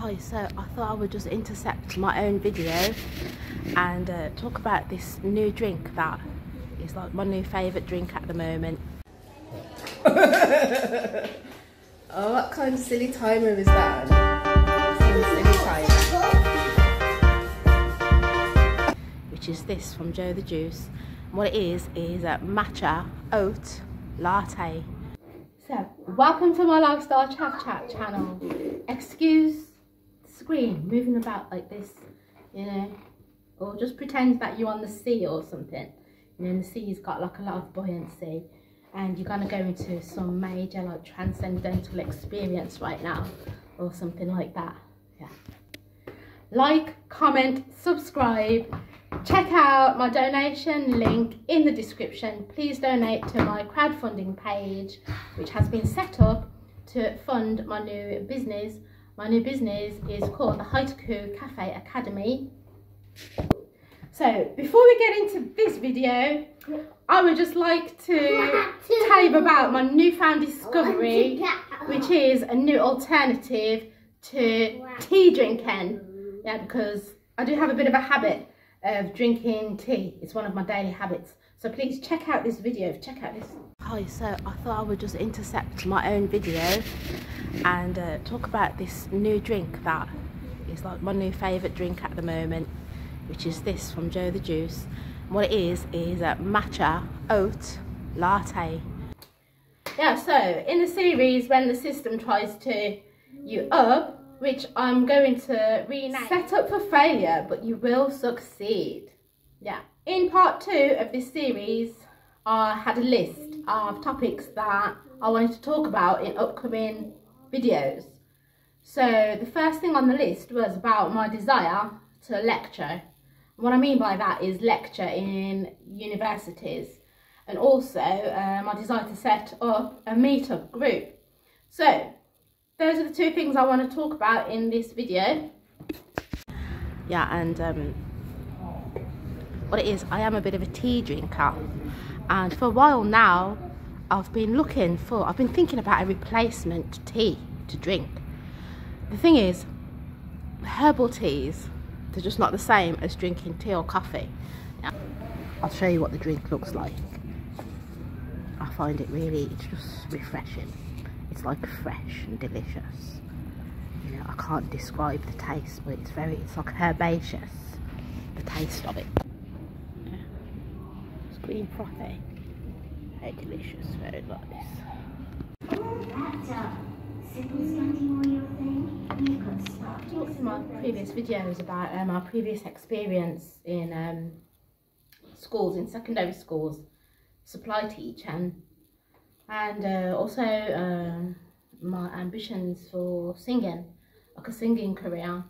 Hi, so I thought I would just intercept my own video and talk about this new drink that is like my new favourite drink at the moment. Oh, what kind of silly timer is that? Silly timer. Which is this from Joe the Juice. And what it is a matcha oat latte. So, welcome to my Lifestyle Chat channel. Excuse the screen moving about like this, you know, or just pretend that you're on the sea or something. You know, and the sea's got like a lot of buoyancy and you're gonna go into some major like transcendental experience right now or something like that. Yeah. Like, comment, subscribe. Check out my donation link in the description. Please donate to my crowdfunding page, which has been set up to fund my new business. My new business is called the Haitaku Cafe Academy. So before we get into this video, I would just like to tell you about my newfound discovery, which is a new alternative to tea drinking. Yeah, because I do have a bit of a habit of drinking tea. It's one of my daily habits. So please check out this video, check out this. Hi, so I thought I would just intercept my own video and talk about this new drink that is like my new favourite drink at the moment, which is this from Joe the Juice. And what it is a matcha oat latte. Yeah, so in the series, when the system tries to you up, which I'm going to rename Set Up for Failure, but you will succeed. Yeah. In part 2 of this series, I had a list of topics that I wanted to talk about in upcoming videos. So the first thing on the list was about my desire to lecture. And what I mean by that is lecture in universities, and also my desire to set up a meetup group. So those are the two things I want to talk about in this video. Yeah, and what it is, I am a bit of a tea drinker, and for a while now I've been thinking about a replacement tea to drink. The thing is, herbal teas, they're just not the same as drinking tea or coffee. Now, I'll show you what the drink looks like. I find it really, it's just refreshing. It's like fresh and delicious. You know, I can't describe the taste, but it's like herbaceous, the taste of it. Yeah. It's green frothy, very delicious, very nice. I've talked in my previous videos about my previous experience in schools, in secondary schools, supply teaching. And also my ambitions for singing, like a singing career,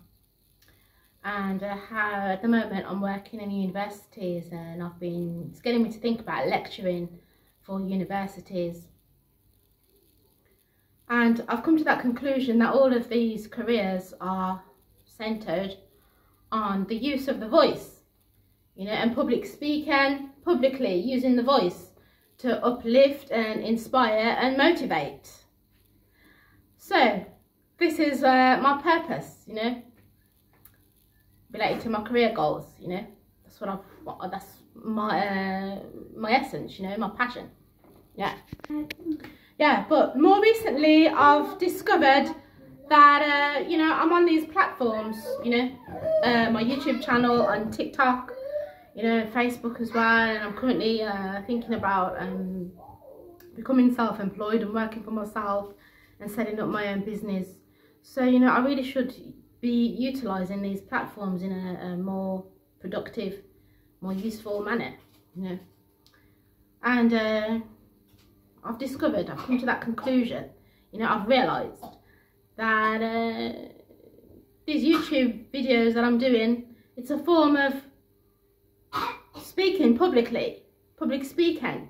and how at the moment I'm working in universities, and it's getting me to think about lecturing for universities. And I've come to that conclusion that all of these careers are centred on the use of the voice, you know, and public speaking, publicly using the voice to uplift and inspire and motivate. So this is my purpose, you know, related to my career goals. You know, that's my essence, you know, my passion. Yeah. Yeah, but more recently I've discovered that you know, I'm on these platforms, you know, my YouTube channel, on TikTok, you know, Facebook as well, and I'm currently thinking about becoming self-employed and working for myself and setting up my own business. So, you know, I really should be utilising these platforms in a more productive, more useful manner, you know. And I've come to that conclusion, you know, I've realised that these YouTube videos that I'm doing, it's a form of speaking publicly, public speaking.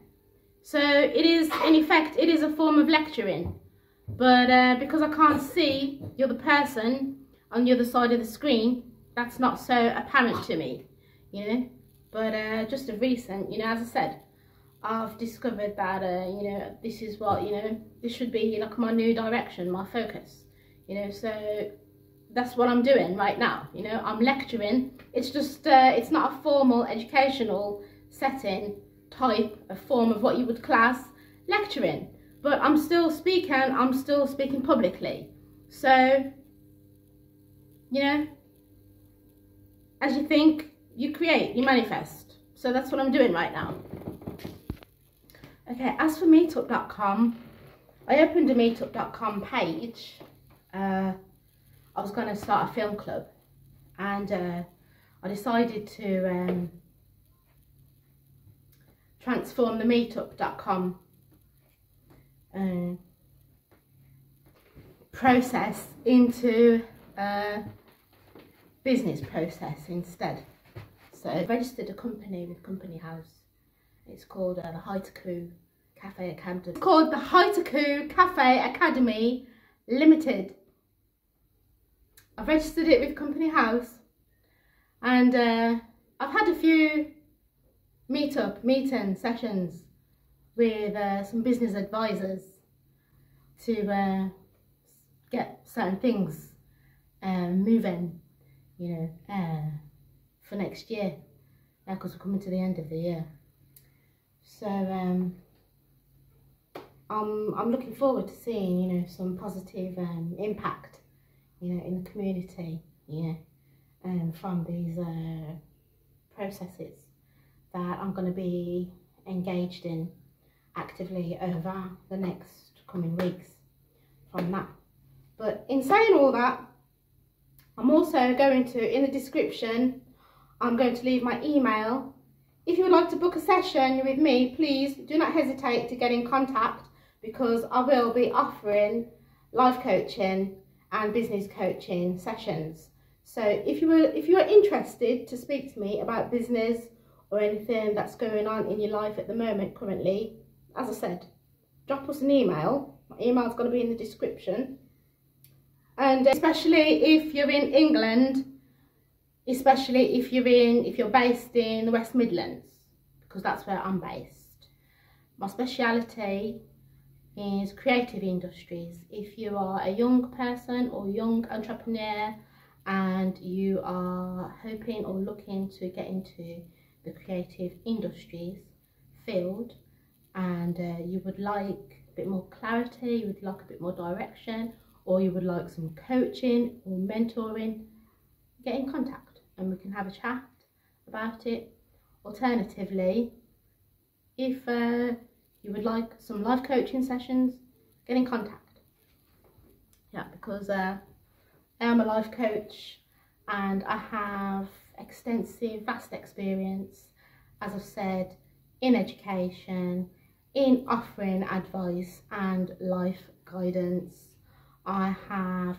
So it is, in effect, it is a form of lecturing, but because I can't see the other person on the other side of the screen, that's not so apparent to me, you know. But just of recent, you know, as I said, I've discovered that you know, this is what, you know, this should be like my new direction, my focus, you know. So that's what I'm doing right now. You know, I'm lecturing. It's just, it's not a formal educational setting type, a form of what you would class lecturing. But I'm still speaking publicly. So, you know, as you think, you create, you manifest. So that's what I'm doing right now. Okay, as for meetup.com, I opened a meetup.com page. I was going to start a film club, and I decided to transform the meetup.com process into a business process instead. So I registered a company with Company House. It's called the ptIII Cafe Academy. It's called the ptIII Cafe Academy Limited. I've registered it with Company House, and I've had a few meeting sessions with some business advisors to get certain things moving, you know, for next year, because we're coming to the end of the year. So I'm looking forward to seeing, you know, some positive impact, you know, in the community, you know, from these processes that I'm going to be engaged in actively over the next coming weeks from that. But in saying all that, I'm also going to, in the description, I'm going to leave my email. If you would like to book a session with me, please do not hesitate to get in contact, because I will be offering life coaching and business coaching sessions. So if you are interested to speak to me about business or anything that's going on in your life at the moment currently, as I said, drop us an email. My email is going to be in the description. And especially if you're in England, especially if you're based in the West Midlands, because that's where I'm based. My speciality is creative industries. If you are a young person or young entrepreneur and you are hoping or looking to get into the creative industries field, and you would like a bit more clarity, you would like a bit more direction, or you would like some coaching or mentoring, get in contact and we can have a chat about it. Alternatively, if you would like some live coaching sessions, get in contact. Yeah, because I am a life coach and I have extensive, vast experience, as I've said, in education, in offering advice and life guidance. I have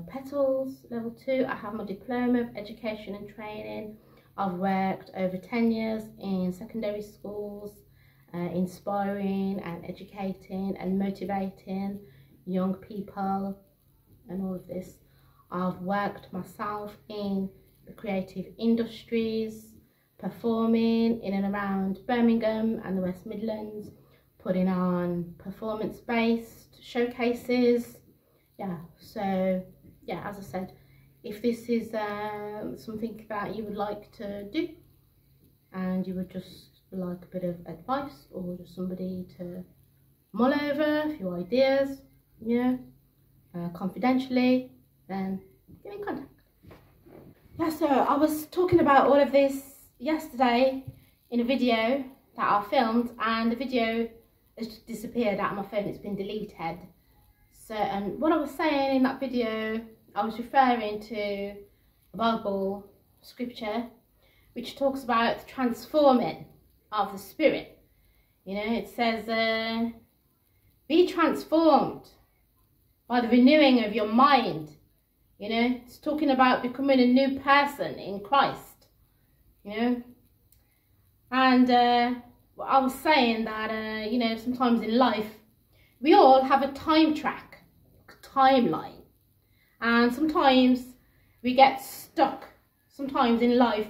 Petals Level 2, I have my Diploma of Education and Training. I've worked over 10 years in secondary schools, inspiring and educating and motivating young people and all of this. I've worked myself in the creative industries, performing in and around Birmingham and the West Midlands, putting on performance-based showcases. Yeah, so yeah, as I said, if this is something that you would like to do and you would just like a bit of advice or just somebody to mull over a few ideas, you know, confidentially, then get in contact. Yeah, so I was talking about all of this yesterday in a video that I filmed, and the video has just disappeared out of my phone. It's been deleted. So, and what I was saying in that video, I was referring to a Bible scripture which talks about transforming of the spirit. You know, it says, be transformed by the renewing of your mind. You know, it's talking about becoming a new person in Christ, you know. And I was saying that, you know, sometimes in life, we all have a time track, timeline. And sometimes we get stuck. Sometimes in life,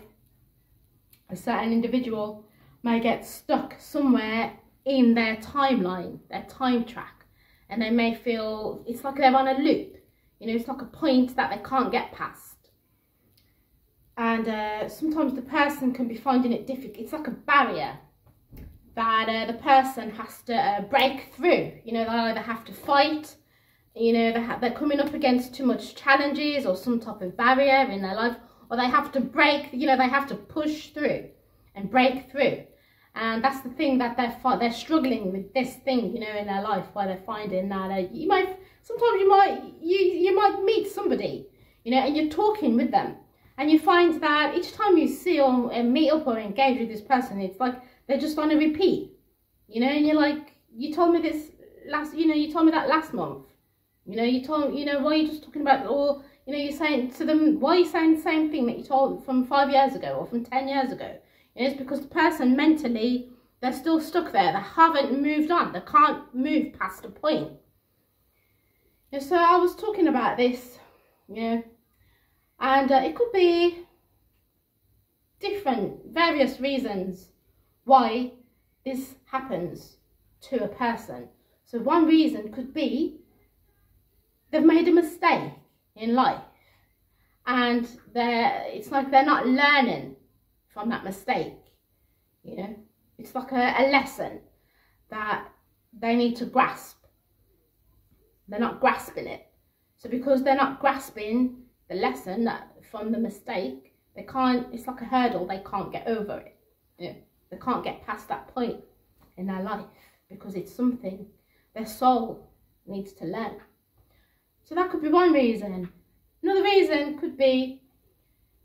a certain individual may get stuck somewhere in their timeline, their time track. And they may feel it's like they're on a loop. You know, it's like a point that they can't get past. And sometimes the person can be finding it difficult. It's like a barrier that the person has to break through. You know, they either have to fight, you know, they're coming up against too much challenges or some type of barrier in their life, or they have to break, you know, they have to push through and break through. And that's the thing that they're struggling with, this thing, you know, in their life, where they're finding that sometimes you might meet somebody, you know, and you're talking with them, and you find that each time you see or meet up or engage with this person, it's like they're just on a repeat, you know, and you're like, you told me this last, you know, you told me that last month, you know, you told, you know, why are you just talking about, or, you know, you're saying to them, why are you saying the same thing that you told from 5 years ago or from 10 years ago? And it's because the person mentally, they're still stuck there. They haven't moved on. They can't move past a point. And so I was talking about this, you know, and it could be various reasons why this happens to a person. So one reason could be they've made a mistake in life, and it's like they're not learning from that mistake. You know, it's like a lesson that they need to grasp. They're not grasping it. So because they're not grasping the lesson that from the mistake, they can't, it's like a hurdle, they can't get over it. You know, they can't get past that point in their life because it's something their soul needs to learn. So that could be one reason. Another reason could be,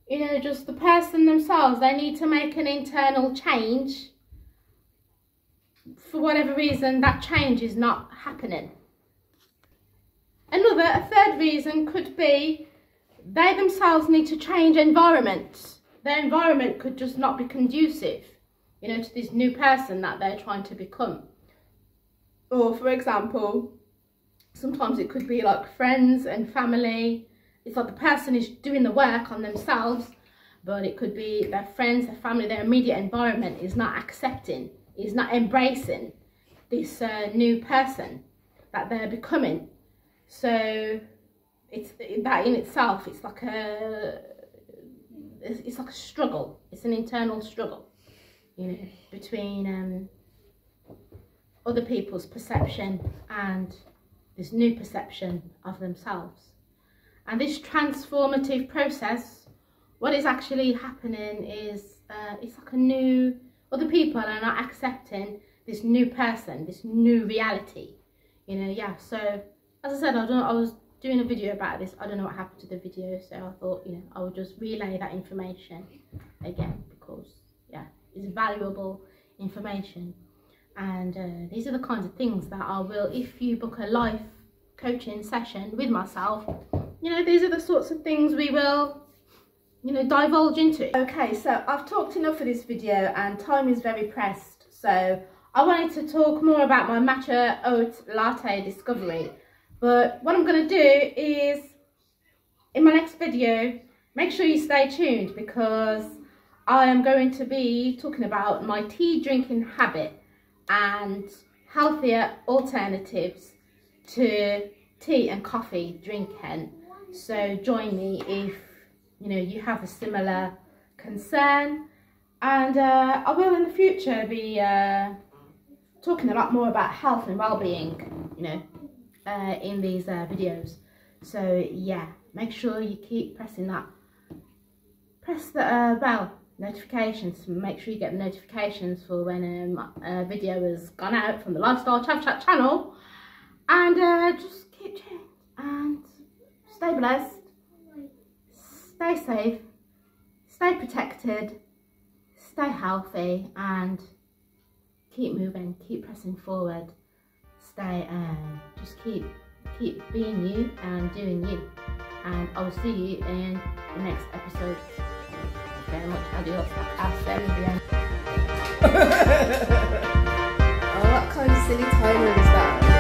you know, just the person themselves. They need to make an internal change. For whatever reason, that change is not happening. A third reason could be they themselves need to change environment. Their environment could just not be conducive, you know, to this new person that they're trying to become. Or, for example, sometimes it could be like friends and family. It's like the person is doing the work on themselves, but it could be their friends, their family, their immediate environment is not accepting, is not embracing this new person that they're becoming. So it's that in itself, it's like a struggle. It's an internal struggle, you know, between other people's perception and this new perception of themselves. And this transformative process, what is actually happening is it's like other people are not accepting this new person, this new reality, you know. Yeah, so as I said, I was doing a video about this. I don't know what happened to the video, so I thought, you know, I would just relay that information again because, yeah, it's valuable information. And these are the kinds of things that I will, if you book a life coaching session with myself, you know, these are the sorts of things we will, you know, divulge into. Okay, so I've talked enough for this video and time is very pressed. So I wanted to talk more about my matcha oat latte discovery. But what I'm going to do is, in my next video, make sure you stay tuned because I am going to be talking about my tea drinking habit and healthier alternatives to tea and coffee drinking. So join me if, you know, you have a similar concern. And I will in the future be talking a lot more about health and well-being, you know, in these videos. So yeah, make sure you keep pressing that, press the bell notifications to make sure you get the notifications for when a video has gone out from the Lifestyle Chat channel. And just keep tuned and stay blessed, stay safe, stay protected, stay healthy, and keep moving, keep pressing forward. Stay just keep being you and doing you, and I will see you in the next episode. Thank you very much. Adios. Hasta luego. Oh, what kind of silly timer is that?